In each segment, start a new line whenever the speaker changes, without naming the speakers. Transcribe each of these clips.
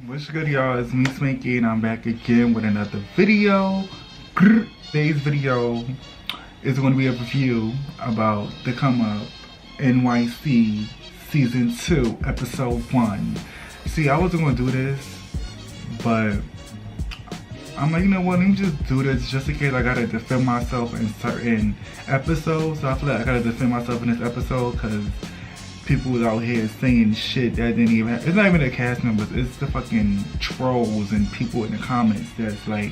What's good, y'all? It's me, Sminky, and I'm back again with another video. Today's video is going to be a review about The Come Up NYC Season 2, Episode 1. See, I wasn't going to do this, but I'm like, you know what, let me just do this just in case I gotta defend myself in certain episodes. So I feel like I gotta defend myself in this episode because people was out here saying shit that didn't even it's not even the cast members, it's the fucking trolls and people in the comments that's like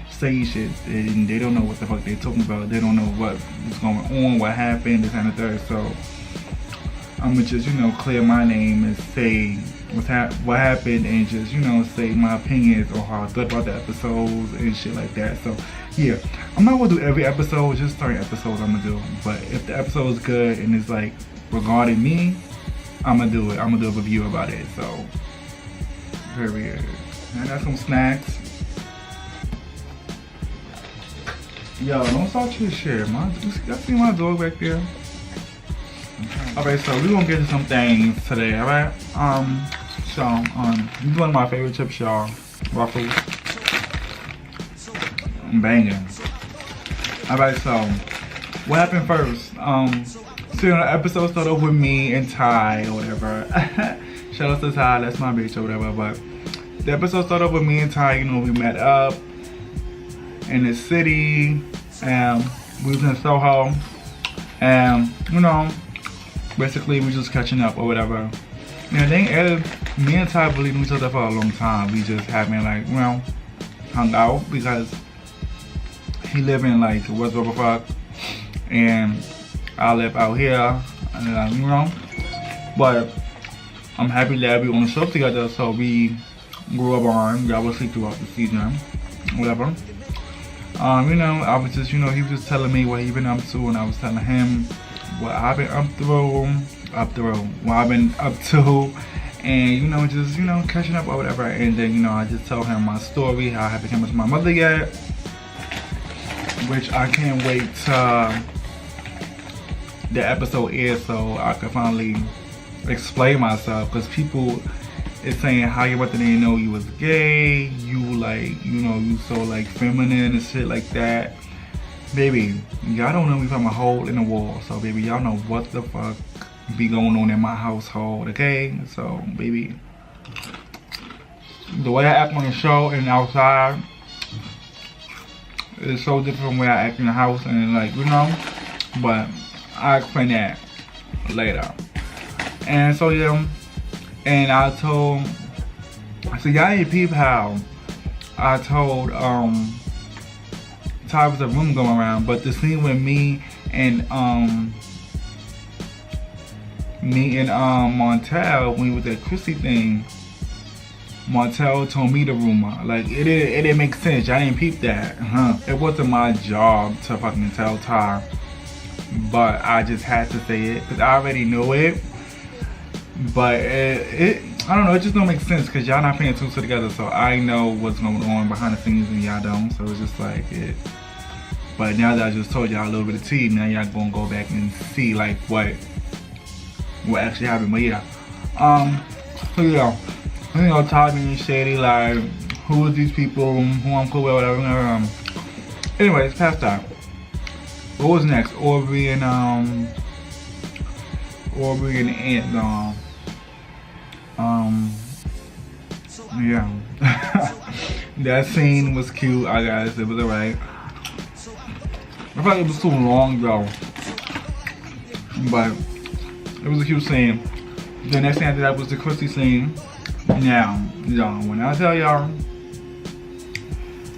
saying shit and they don't know what the fuck they're talking about. They don't know what's going on, what happened, this and the third. So I'm gonna just, you know, clear my name and say what happened and just, you know, say my opinions or how I thought about the episodes and shit like that. So yeah, I'm not gonna do every episode, just certain episodes I'm gonna do. But if the episode is good and it's like regarding me, I'm gonna do it. I'm gonna do a review about it. So here we is. I got some snacks. Yo, don't start your shit. Y'all see my dog back there? Alright, so we're gonna get to some things today, alright? This is one of my favorite chips, y'all. Ruffles. Banging. Alright, so what happened first? So the episode started off with me and Ty or whatever. Shout out to Ty, that's my bitch or whatever. But the episode started off with me and Ty, you know, we met up in the city and we was in Soho. And, you know, basically we just catching up or whatever. And then me and Ty believed in each other for a long time. We just haven't like, you know, hung out because he live in like West Riverfuck and I live out here, and you know. But I'm happy that we on the show together, so we grew up on. We obviously throughout the season, whatever. You know, I was just, you know, he was just telling me what he been up to, and I was telling him what I've been up to, and you know, just, you know, catching up or whatever. And then, you know, I just tell him my story, how I haven't come to my mother yet, which I can't wait to the episode airs so I can finally explain myself, because people is saying how your mother didn't know you was gay, you like, you know, you so like feminine and shit like that. Baby, y'all don't know me from a hole in the wall, so baby, y'all know what the fuck be going on in my household, okay? So baby, the way I act on the show and outside is so different from the way I act in the house, and like, you know, but I'll explain that later. And so yeah, and I told, so y'all ain't peep how I told Ty was a room going around, but the scene with me and Montel, when we was at Chrissy thing, Montel told me the rumor. Like it didn't make sense. Y'all didn't peep that. It wasn't my job to fucking tell Ty, but I just had to say it because I already know it. But I don't know, it just don't make sense because y'all not paying two together, so I know what's going on behind the scenes and y'all don't. So it's just like it. But now that I just told y'all a little bit of tea, now y'all gonna go back and see like what actually happened. But yeah, so yeah, you know, Ty being shady, like who is these people, who I'm cool with, whatever. Anyways, past that. What was next? Aubrey and Ant. Yeah. That scene was cute, I guess. It was alright. I felt like it was too long though, but it was a cute scene. The next thing after that was the Chrissy scene. Now, y'all, when I tell y'all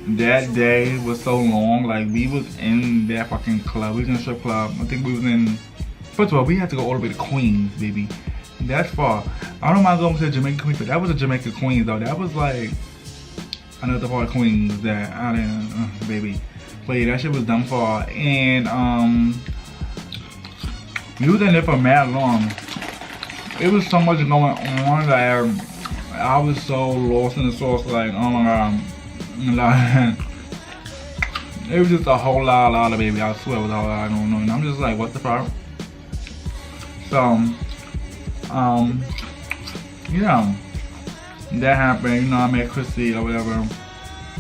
that day was so long, like we was in that fucking club, we was in a strip club. I think we was in, first of all, we had to go all the way to Queens, baby. That's far. I don't mind going to Jamaica Queens, but that was a Jamaica Queens though. That was like another part of Queens that I didn't, baby. But yeah, that shit was dumb far. And we was in there for mad long. It was so much going on, like I was so lost in the sauce, like oh my god. Like, it was just a whole lot of baby. I swear it was a whole lot going on. And I'm just like, what the fuck? So, yeah. that happened. You know, I met Chrissy or whatever.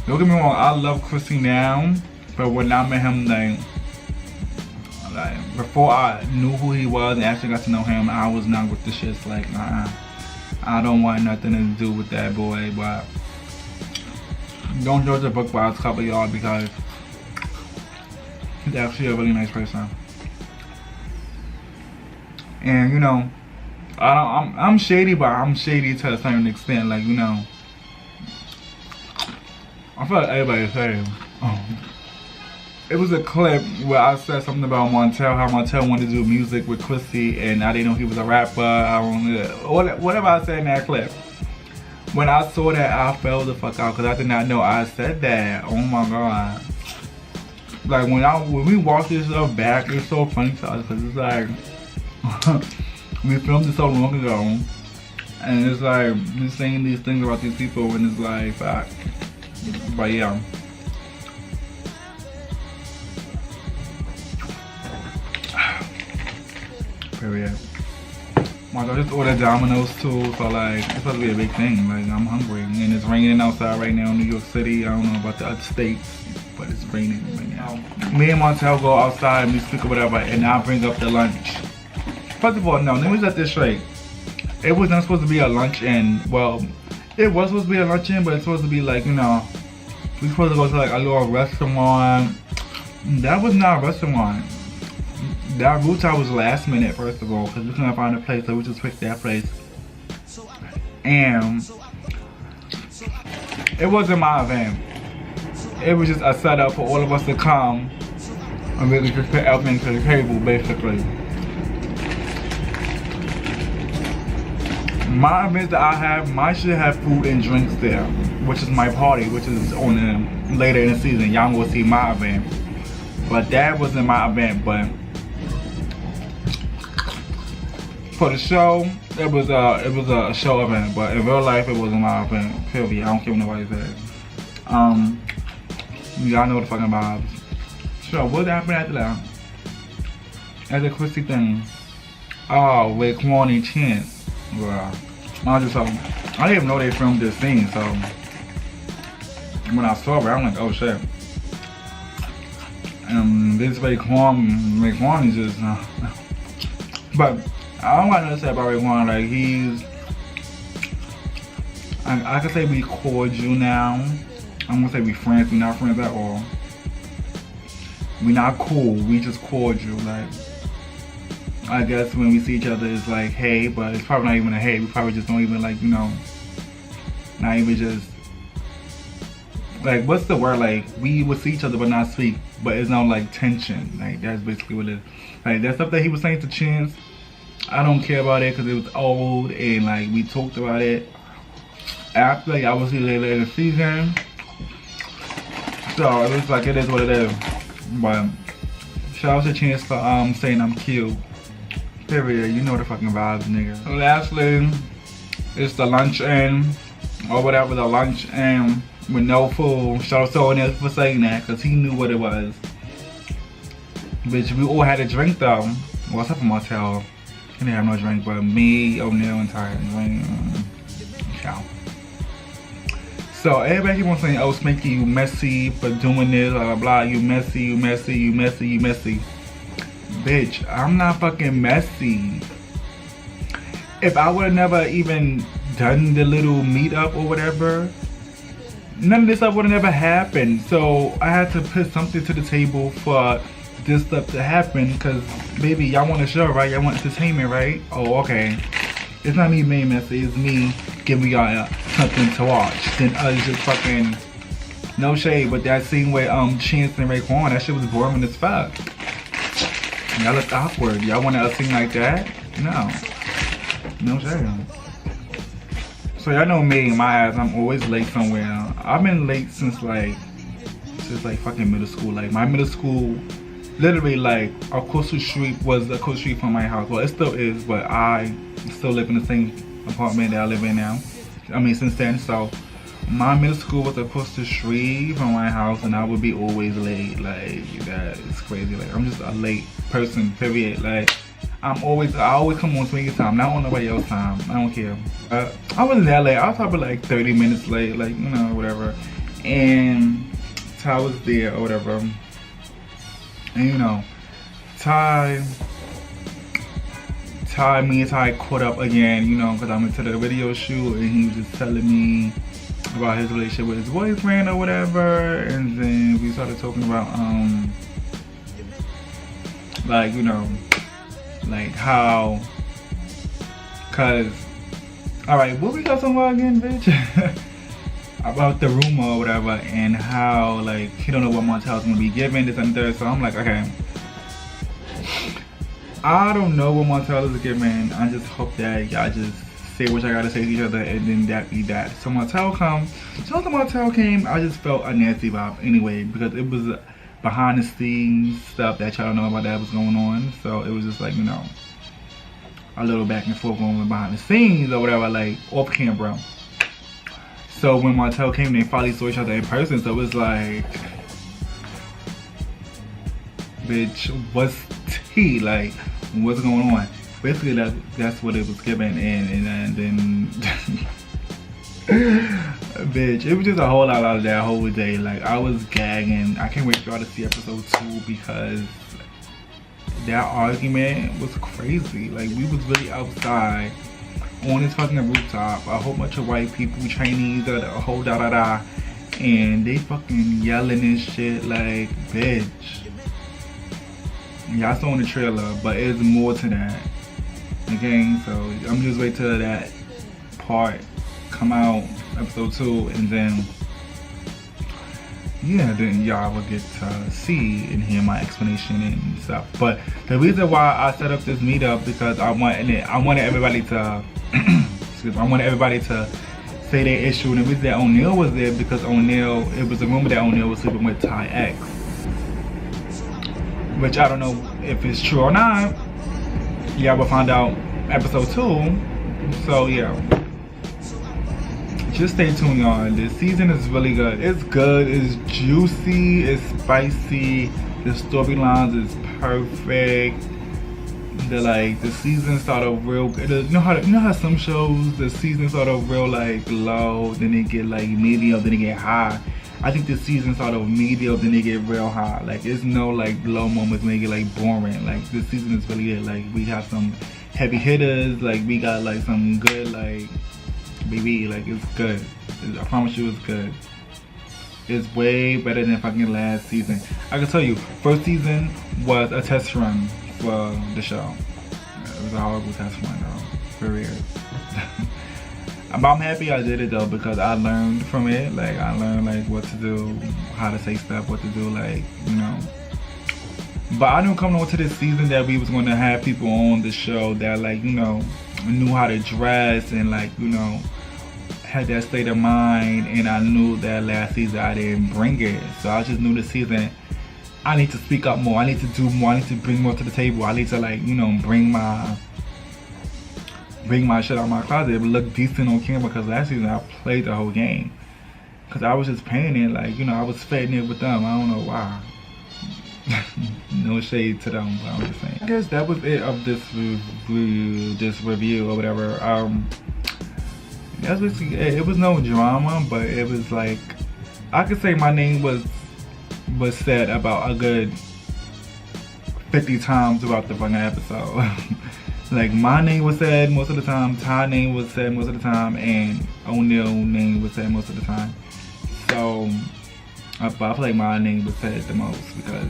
Don't get me wrong, I love Chrissy now, but when I met him, like before I knew who he was and actually got to know him, I was not with the shits. Like, I don't want nothing to do with that boy. But don't judge a book by its cover, y'all, because he's actually a really nice person. And you know, I'm shady, but I'm shady to a certain extent. Like, you know, I feel like everybody's saying. It was a clip where I said something about Montel, how Montel wanted to do music with Chrissy, and I didn't know he was a rapper. I don't know, whatever I said in that clip. When I saw that, I fell the fuck out because I did not know I said that. Oh my god! Like when we watch this stuff back, it's so funny to us because it's like we filmed it so long ago, and it's like just saying these things about these people, and it's like fuck. But yeah. Period. My God, just ordered Domino's too, so like it's supposed to be a big thing. Like I'm hungry, and it's raining outside right now in New York City. I don't know about the other states, but it's raining right now. Me and Montel go outside and we speak or whatever, and I bring up the lunch. First of all, no, let me set this straight. It was not supposed to be a lunch-in. Well, it was supposed to be a lunch-in, but it's supposed to be like, you know, we supposed to go to like a little restaurant. That was not a restaurant. That route was last minute, first of all, because we couldn't find a place, so we just picked that place. And it wasn't my event. It was just a setup for all of us to come and really just put everything to the table, basically. My event that I have, my shit have food and drinks there, which is my party, which is on the, later in the season. Y'all will see my event. But that wasn't my event, but for the show, it was a show event, but in real life it wasn't my event. Period. I don't care what nobody says. Y'all know the fucking vibes. So what happened after that? At the Chrissy thing. Oh, with Quan and Chance. Well, I didn't even know they filmed this scene, so when I saw it, I'm like, oh shit. This Raekwon is just but I don't got nothing to say about Raekwon. Like he's, I could say we cordial now. I'm gonna say we friends. We're not friends at all. We're not cool. We just cordial. Like I guess when we see each other, it's like hey, but it's probably not even a hey. We probably just don't even like, you know, not even just like, what's the word? Like we would see each other but not speak. But it's not like tension. Like that's basically what it is. Like that stuff that he was saying to Chance, I don't care about it because it was old and like we talked about it after, like, I was here later in the season. So it looks like it is what it is. But shout out to Chance for saying I'm cute. Period. You know the fucking vibes, nigga. Lastly, it's the lunch-in or whatever, the lunch-in with no food. Shout out to someone else for saying that because he knew what it was. Bitch, we all had a drink though. Well, except for Montel. He didn't have no drink, but me, O'Neal, and Ty. Ciao. So everybody keep on saying, oh Spanky, you messy for doing this, blah blah blah, you messy, you messy, you messy, you messy. Bitch, I'm not fucking messy. If I would have never even done the little meetup or whatever, none of this stuff would have never happened. So I had to put something to the table for this stuff to happen, because baby, y'all want a show, right? Y'all want entertainment, right? Oh, okay. It's not me being messy, it's me giving y'all something to watch. Then us just fucking, no shade, but that scene with Chance and Raekwon, that shit was boring as fuck. Y'all look awkward. Y'all want a scene like that? No. No shade. So y'all know me, my ass, I'm always late somewhere. I've been late since fucking middle school. Like my middle school, literally like across the street was across the street from my house. Well, it still is, but I still live in the same apartment that I live in now. I mean, since then. So my middle school was across the street from my house, and I would be always late. Like that is crazy. Like I'm just a late person, period. Like I always come on Swinging time, not on nobody else's time. I don't care. I wasn't that late. I was probably like 30 minutes late, like, you know, whatever. And Ty was there or whatever. And you know, me and Ty caught up again, you know, because I went to the video shoot and he was just telling me about his relationship with his boyfriend or whatever. And then we started talking about, like, you know, like how, cause, all right, what we got talking about again, bitch? About the rumor or whatever, and how like he don't know what Montel's gonna be giving this and third. So I'm like, okay, I don't know what Montel is giving. I just hope that y'all just say what y'all gotta say to each other, and then that be that. So Montel comes. So after Montel came, I just felt a nasty vibe anyway, because it was behind the scenes stuff that y'all don't know about that was going on. So it was just like, you know, a little back and forth going behind the scenes or whatever, like off camera. So when Montel came, they finally saw each other in person. So it was like, bitch, what's tea? Like, what's going on? Basically, that's what it was given. And then, bitch, it was just a whole lot out of that whole day. Like, I was gagging. I can't wait for y'all to see episode 2 because that argument was crazy. Like, we was really outside on this fucking rooftop, a whole bunch of white people, Chinese, a whole da-da-da, and they fucking yelling and shit like, bitch. Y'all saw in the trailer, but it's more to that, okay? So I'm just wait till that part come out, episode 2, and then, yeah, then y'all will get to see and hear my explanation and stuff. But the reason why I set up this meetup, because I wanted everybody to I wanted everybody to say their issue, and the reason that O'Neal was there because O'Neal, it was a rumor that O'Neal was sleeping with Ty X, which I don't know if it's true or not. Yeah, we'll find out episode 2. So yeah, just stay tuned, y'all. This season is really good. It's good, it's juicy, it's spicy, the storylines is perfect. The season started real good. You know how some shows the season started real like low, then they get like medium, then they get high. I think the season started medium, then they get real high. Like, it's no like low moments when they get like boring. Like, this season is really good. Like, we have some heavy hitters. Like, we got like some good like baby. Like, it's good. I promise you, it's good. It's way better than fucking last season. I can tell you, first season was a test run for the show. It was a horrible test run though, for real. But I'm happy I did it though, because I learned from it. Like, I learned like what to do, how to say stuff, what to do, like, you know. But I knew coming on to this season that we was going to have people on the show that, like, you know, knew how to dress and, like, you know, had that state of mind. And I knew that last season I didn't bring it. So I just knew this season I need to speak up more. I need to do more. I need to bring more to the table. I need to, like, you know, bring my shit out of my closet, but look decent on camera, because last season I played the whole game. Because I was just paying it, like, you know, I was fitting it with them. I don't know why. No shade to them, but I'm just saying. I guess that was it of this review or whatever. That's basically it. It was no drama, but it was like, I could say my name was said about a good 50 times throughout the fucking episode. Like, my name was said most of the time, Ty's name was said most of the time, and O'Neal's name was said most of the time. So, I feel like my name was said the most, because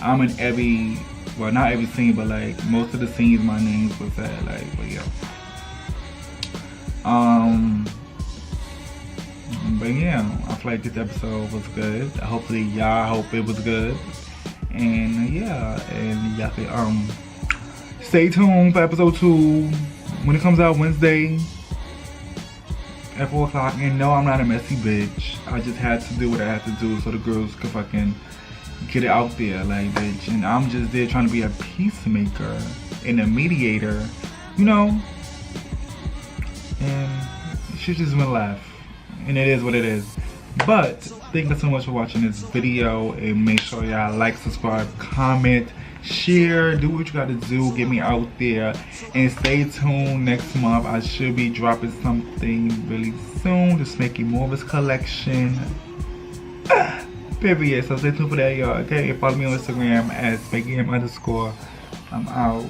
I'm in every, well, not every scene, but like most of the scenes my name was said, like, but yeah. But yeah, I feel like this episode was good. Hopefully y'all hope it was good. And yeah, and y'all can, stay tuned for episode 2 when it comes out Wednesday at 4 o'clock. And no, I'm not a messy bitch. I just had to do what I had to do so the girls could fucking get it out there, like, bitch. And I'm just there trying to be a peacemaker and a mediator, you know. And shit just went left. And it is what it is. But thank you so much for watching this video, and make sure y'all like, subscribe, comment, share, do what you gotta do, get me out there, and stay tuned. Next month I should be dropping something really soon, just making more of his collection. Period. So stay tuned for that, y'all. Okay, and follow me on Instagram at SpankyM_. I'm out.